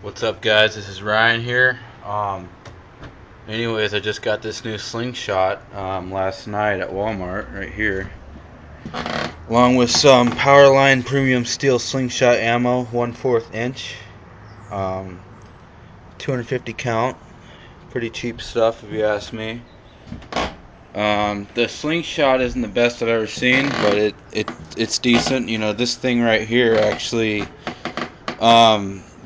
What's up, guys? This is Ryan here. Anyways, I just got this new slingshot last night at Walmart right here, along with some Powerline premium steel slingshot ammo, 1/4 inch, 250 count. Pretty cheap stuff if you ask me. The slingshot isn't the best I've ever seen, but it's decent. You know, this thing right here actually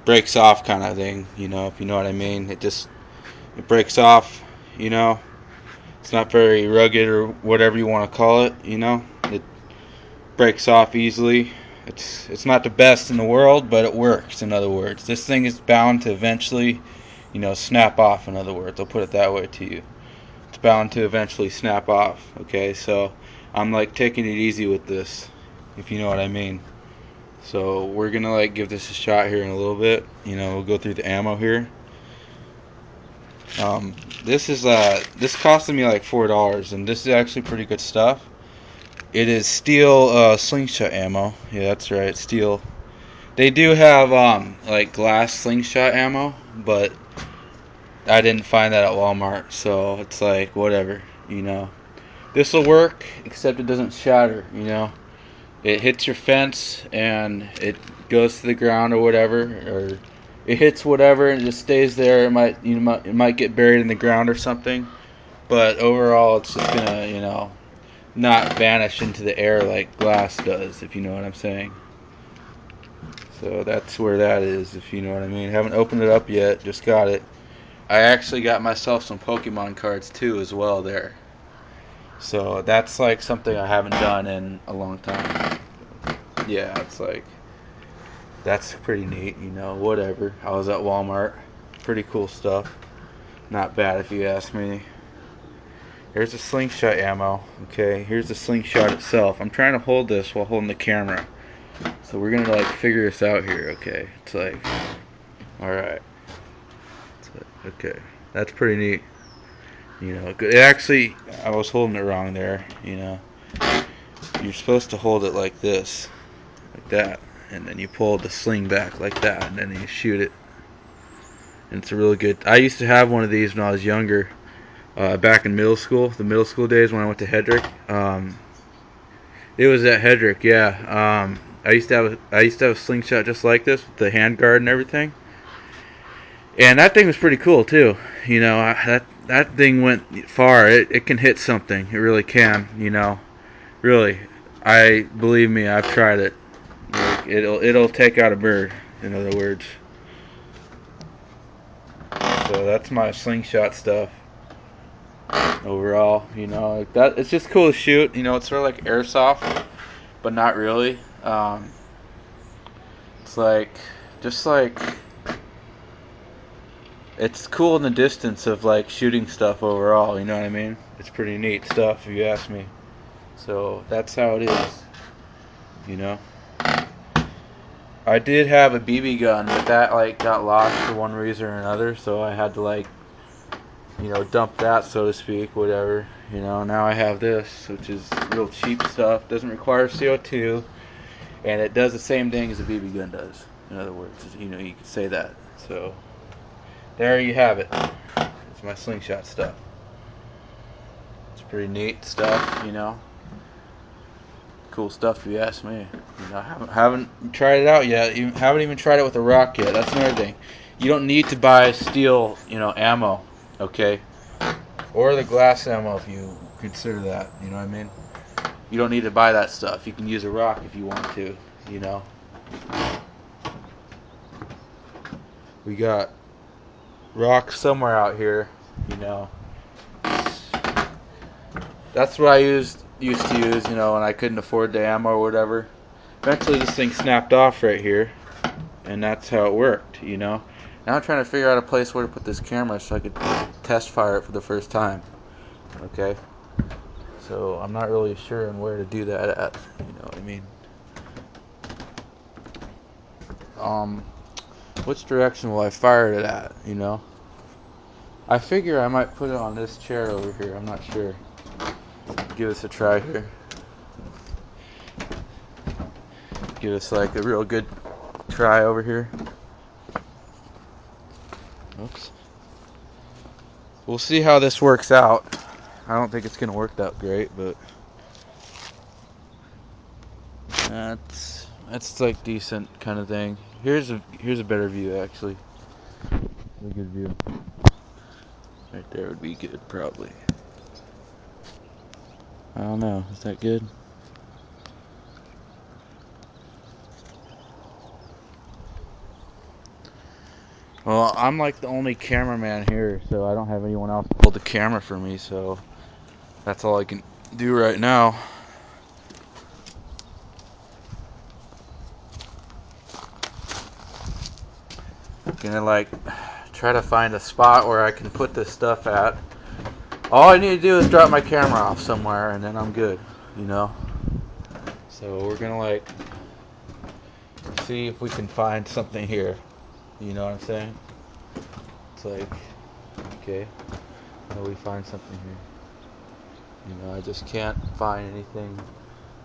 breaks off, kind of thing. You know, if you know what I mean. It breaks off. You know, it's not very rugged or whatever you want to call it. You know, it breaks off easily. It's not the best in the world, but it works. In other words, this thing is bound to eventually, you know, snap off. In other words, I'll put it that way to you. It's bound to eventually snap off. Okay, so I'm like taking it easy with this, if you know what I mean. So we're gonna like give this a shot here in a little bit. You know, we'll go through the ammo here. This costed me like $4, and this is actually pretty good stuff. It is steel slingshot ammo. Yeah, that's right, steel. They do have like glass slingshot ammo, but I didn't find that at Walmart, so it's like whatever, you know. This will work, except it doesn't shatter, you know. It hits your fence and it goes to the ground or whatever, or it hits whatever and it just stays there. It might get buried in the ground or something, but overall it's just gonna, you know, not vanish into the air like glass does, if you know what I'm saying. So that's where that is, if you know what I mean. Haven't opened it up yet, just got it. I actually got myself some Pokemon cards too as well there. So that's like something I haven't done in a long time. Yeah, it's like, that's pretty neat, you know, whatever. I was at Walmart. Pretty cool stuff. Not bad if you ask me. Here's the slingshot ammo. Okay, here's the slingshot itself. I'm trying to hold this while holding the camera. So we're gonna like figure this out here, okay? It's like, alright. Okay, that's pretty neat. You know, it actually, I was holding it wrong there, you know. You're supposed to hold it like this, like that, and then you pull the sling back like that, and then you shoot it. And it's a really good. I used to have one of these when I was younger, back in middle school, the middle school days when I went to Hedrick. It was at Hedrick, yeah. I used to have a slingshot just like this with the hand guard and everything. And that thing was pretty cool too. You know, that thing went far. It can hit something. It really can. You know, really. Believe me, I've tried it. Like, it'll take out a bird. In other words. So that's my slingshot stuff. Overall, you know, like that. It's just cool to shoot. You know, it's sort of like airsoft, but not really. It's like just like. It's cool in the distance of like shooting stuff overall, you know what I mean? It's pretty neat stuff if you ask me. So that's how it is, you know. I did have a BB gun, but that like got lost for one reason or another, so I had to like, you know, dump that, so to speak, whatever. You know, now I have this, which is real cheap stuff, doesn't require CO2, and it does the same thing as a BB gun does. In other words, you know, you could say that. So there you have it. It's my slingshot stuff. It's pretty neat stuff, you know. Cool stuff if you ask me. You know, haven't tried it out yet. You haven't even tried it with a rock yet. That's another thing. You don't need to buy steel, you know, ammo, okay? Or the glass ammo if you consider that. You know what I mean? You don't need to buy that stuff. You can use a rock if you want to. You know. We got rocks somewhere out here. You know. That's what I used to use, you know, when I couldn't afford the ammo or whatever. Eventually this thing snapped off right here, and that's how it worked, you know. Now I'm trying to figure out a place where to put this camera so I could test fire it for the first time. Okay? So I'm not really sure on where to do that at, you know what I mean. Which direction will I fire it at, you know? I figure I might put it on this chair over here, I'm not sure. Give this a try here. Give us like a real good try over here. Oops. We'll see how this works out. I don't think it's gonna work that great, but that's like decent kind of thing. Here's a better view actually. A good view. Right there would be good probably. I don't know. Is that good? Well, I'm like the only cameraman here, so I don't have anyone else to hold the camera for me, so that's all I can do right now. I'm gonna like try to find a spot where I can put this stuff at. All I need to do is drop my camera off somewhere and then I'm good, you know? So we're gonna like see if we can find something here. You know what I'm saying? It's like, okay, how do we find something here? You know, I just can't find anything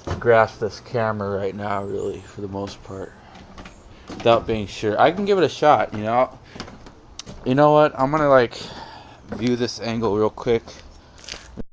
to grasp this camera right now, really, for the most part. Without being sure. I can give it a shot, you know? You know what? I'm gonna like view this angle real quick